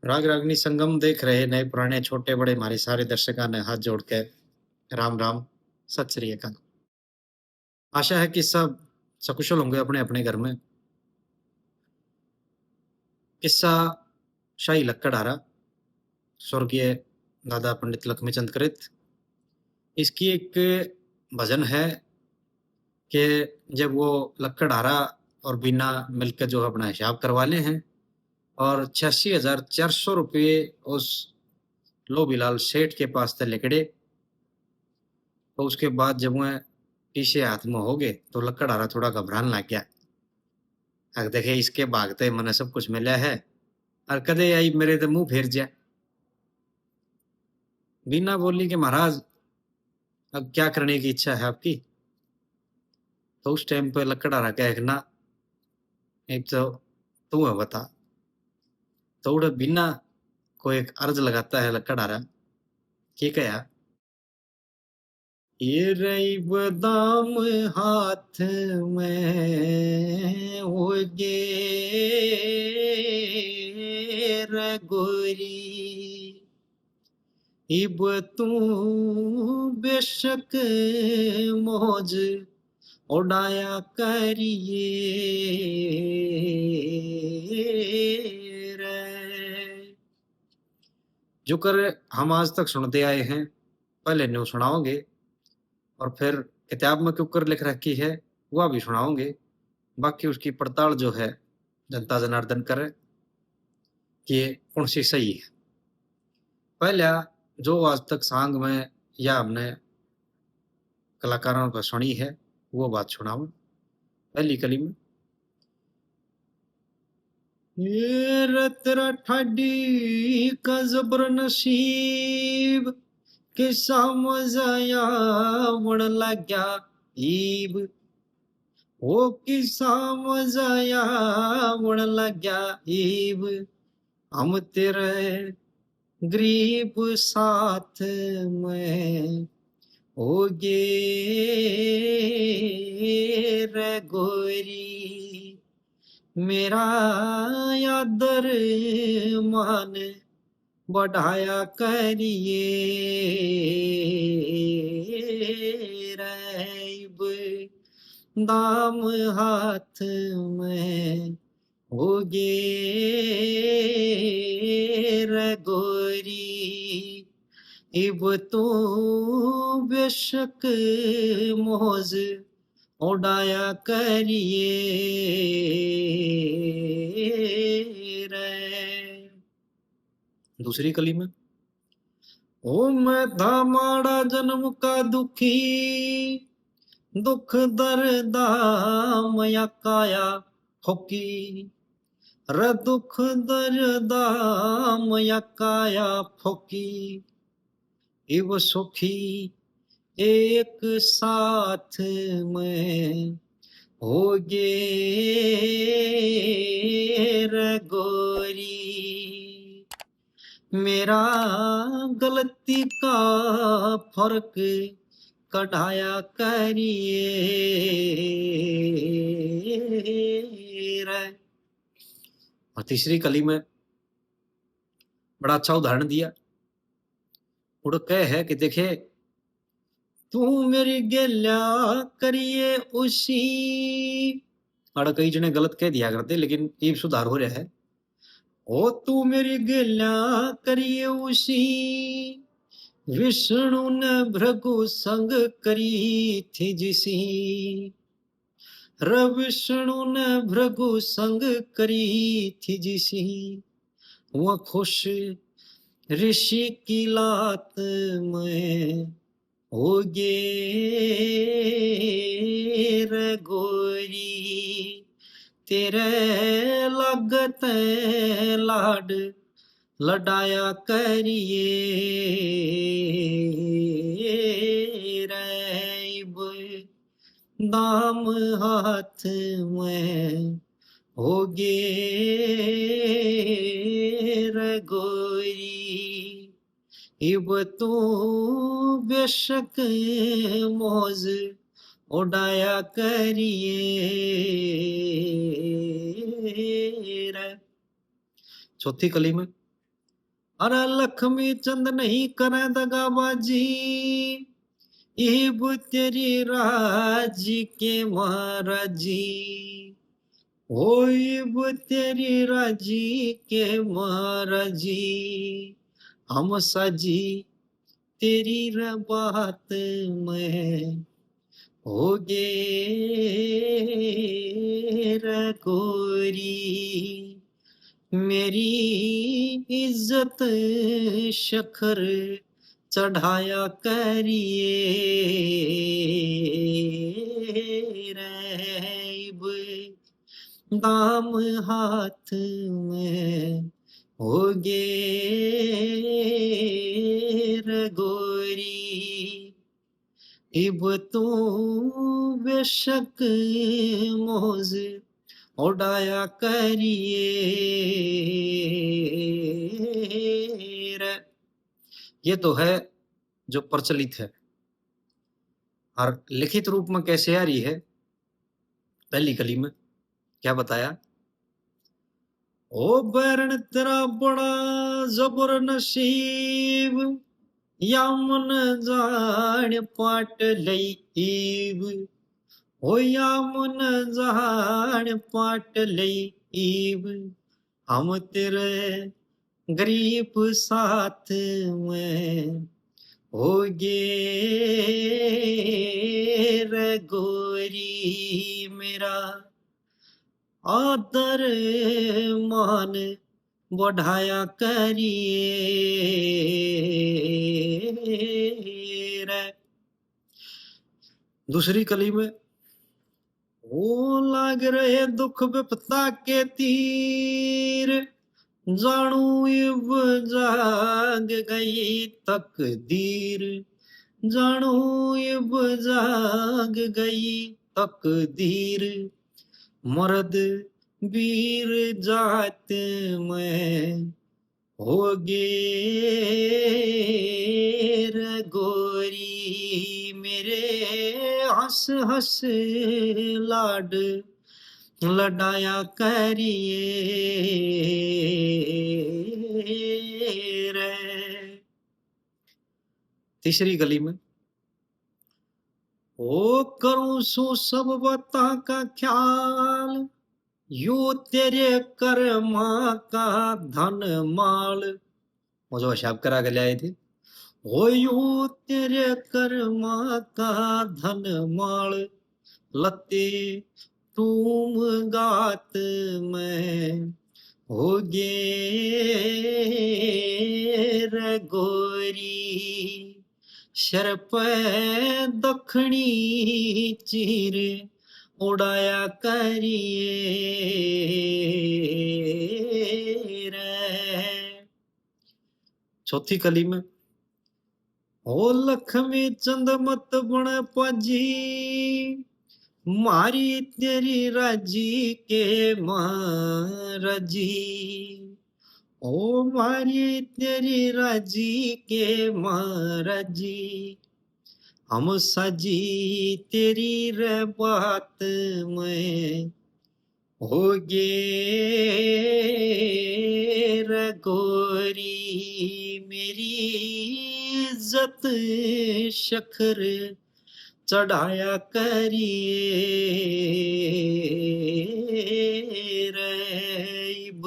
राग रागनी संगम देख रहे नए पुराने छोटे बड़े हमारे सारे दर्शकों ने हाथ जोड़ के राम राम सत श्री अकाल। आशा है कि सब सकुशल होंगे अपने अपने घर में। किस्सा शाही लक्कड़हारा स्वर्गीय दादा पंडित लक्ष्मीचंद कृत। इसकी एक भजन है कि जब वो लक्कड़हारा और बीना मिलकर जो अपना हिसाब करवा ले हैं और 86,400 रुपये उस लोबीलाल सेठ के पास से लेकड़े, तो उसके बाद जब वह पीछे हाथ में हो गए तो लक्कड़हारा थोड़ा घबराने लग गया। देखे इसके भागते मने सब कुछ मिला है और कदे आई मेरे तो मुंह फेर जा। बीना बोली कि महाराज अब क्या करने की इच्छा है आपकी। तो उस टाइम पे लक्कड़हारा कहना एक तो तू है बता। तो उड़े बिना को एक अर्ज लगाता है लक्कड़हारा कि क्या ये रही बदाम हाथ में होगे रगोरी, इब तू बेशक मौज उड़ाया करिए रे। जो कर हम आज तक सुनते आए हैं पहले न्यू सुनाओगे और फिर किताब में क्यों कर लिख रखी है वह भी सुनाओगे। बाकी उसकी पड़ताल जो है जनता जनार्दन करे कि ये कौन सी सही है। पहला जो आज तक सांग में या हमने कलाकारों पर सुनी है वो बात सुनाऊं। पहली कली में ये रतरा ठाडी का जबर नसीब किसा मजाया वण लाग्या ईब, ओ किसा मजाया वण लाग्या ईब, हम तेरे गरीब साथ में होगे रे गोरी, मेरा आदर मान बढ़ाया करिए रैब, दाम हाथ में होगे रे गोरी, इब तो बेशक मौज उड़ाया करिए रे। दूसरी कली में ओ मैं था माड़ा जन्म का दुखी, दुख दर्दा मया काया फोकी, र दुख दर्दा मया काया फोकी, इव सुखी एक साथ में होगे रे गोरी, मेरा गलती का फर्क कढ़ाया करिए रे। और तीसरी कली में बड़ा अच्छा उदाहरण दिया। उड़ कह है कि देखे तू मेरी गेल्या करिए उसी, अड़ कई जने गलत कह दिया करते लेकिन ये सुधार हो रहा है। ओ तू मेरी गेल्या करिए उसी, विष्णु ने भृगु संग करी थी जिसी, र विष्णु ने भृगु संग करी थी जिसी, वह खुश ऋषि की लात में होगे रे गोरी, तेरे लागत लाड लडाया करिए रैब, दाम हाथ में होगे रे गोरी, इब तू बेशक मौज उड़ाया करिए रे। चौथी कली में अरे लक्ष्मी चंद नहीं करे दगाबाजी, इब तेरी राजी के महाराजी, इब तेरी राजी के महाराजी, हम साजी तेरी बात में होगे रघोरी, मेरी इज्जत शखर चढ़ाया करिए रैब, दाम हाथ में होगे रघोरी, इब तू बेशक मौज उड़ाया करिए रे। ये तो है जो प्रचलित है, और लिखित रूप में कैसे आ रही है? पहली कली में क्या बताया? ओ बैरण तेरा बड़ा जबर नसीब, या मन जान पाट लईब, हो या मन जान पाट लईब, हम तेरे गरीब साथ में होगे रघोरी, मेरा आदर मान बढ़ाया करिए रे। दूसरी कली में ओ लाग रहे दुख विपदा के तीर, जानू इब जाग गई तकदीर, जानू इब जाग गई तकदीर, मर्द वीर जात में होगे रघोरी, मेरे हंस हंस लाड लडाया करिए रे। तीसरी गली में ओ करूं सो सब बता का ख्याल, यू तेरे कर्मा का धन माल, वो जो हिसाब करा के लाए थे, हो यू तेरे कर्मा का धन माल, लते तुम गात में होगे रघोरी, शर पे दखनी चीर उड़ाया करिए रे। चौथी कली में ओ लक्ष्मी चंद मत बण पाजी, मारी तेरी राजी के महाराजी, ओ मारी तेरी राजी के महाराजी, हम साजी तेरी रे बात में होगे रघोरी, मेरी इज्जत शखर चढ़ाया करिए रैब,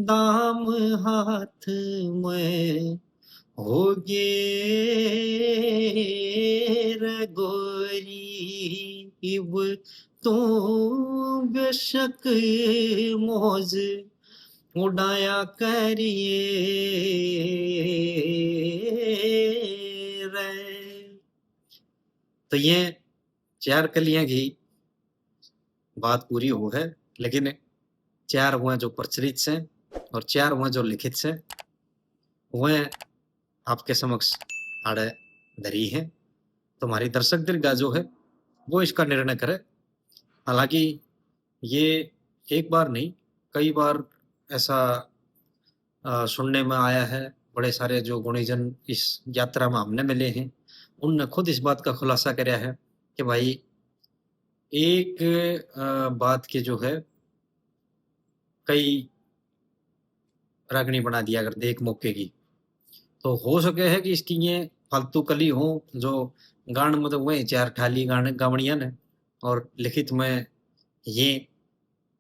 दाम हाथ में होगे रघोरी, इब तू बेशक मौज उड़ाया करिए रे। तो ये चार कलियां की बात पूरी हो है, लेकिन चार हुआ जो प्रचलित से और चार हुआ जो लिखित से, वह आपके समक्ष आड़े धरी है। तुम्हारी दर्शक दीर्घा जो है वो इसका निर्णय करे। हालांकि ये एक बार नहीं, कई बार ऐसा सुनने में आया है। बड़े सारे जो गुणीजन इस यात्रा में हमने मिले हैं, उनने खुद इस बात का खुलासा कराया है कि भाई एक बात के जो है कई रागनी बना दिया करते एक मौके की। तो हो सके है कि इसकी ये फालतू कली हो जो गान मतलब वही चार ठाली गाने गावड़िया ने और लिखित में ये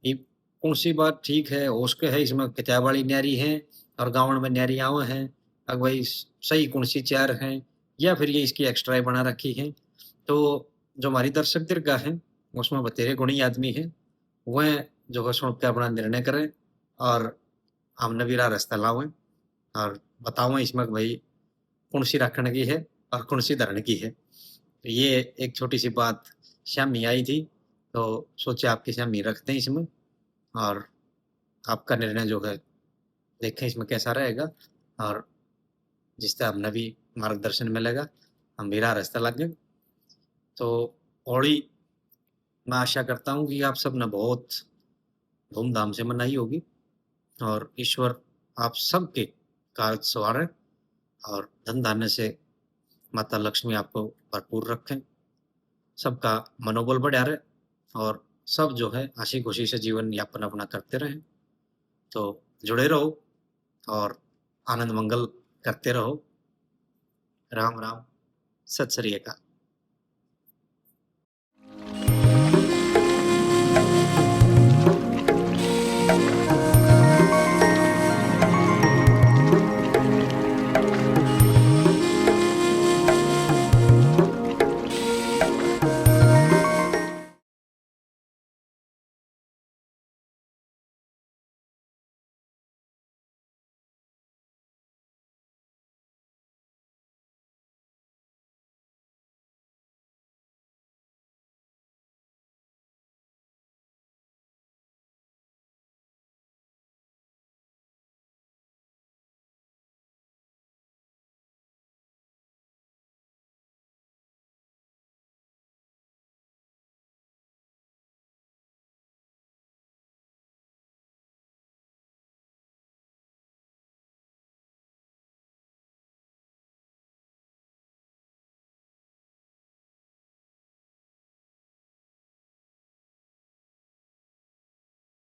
कौन सी बात ठीक है उसके है इसमें किताब वाली न्यारी है और गावन में न्यारी आवे हैं। अब भाई सही कौन सी चार हैं या फिर ये इसकी एक्स्ट्रा बना रखी है। तो जो हमारी दर्शक दीर्घा है उसमें बतेरे गुणी आदमी है वह जो है सुन के अपना निर्णय करें और हमने भी रास्ता लावें और बताओ इसमें कि भाई कौन सी रखने की है और कौन सी धरने की है। तो ये एक छोटी सी बात शामी आई थी तो सोचे आपके सामने रखते हैं इसमें और आपका निर्णय जो है देखें इसमें कैसा रहेगा और जिससे हमने भी मार्गदर्शन मिलेगा हम भी रास्ता लग गए। तो होली मैं आशा करता हूँ कि आप सब ने बहुत धूमधाम से मनाई होगी और ईश्वर आप सबके कार्य संवारे और धन धान्य से माता लक्ष्मी आपको भरपूर रखें, सबका मनोबल बढ़ा रहे और सब जो है हँसी खुशी से जीवन यापन अपना करते रहें। तो जुड़े रहो और आनंद मंगल करते रहो। राम राम, सत श्री अकाल।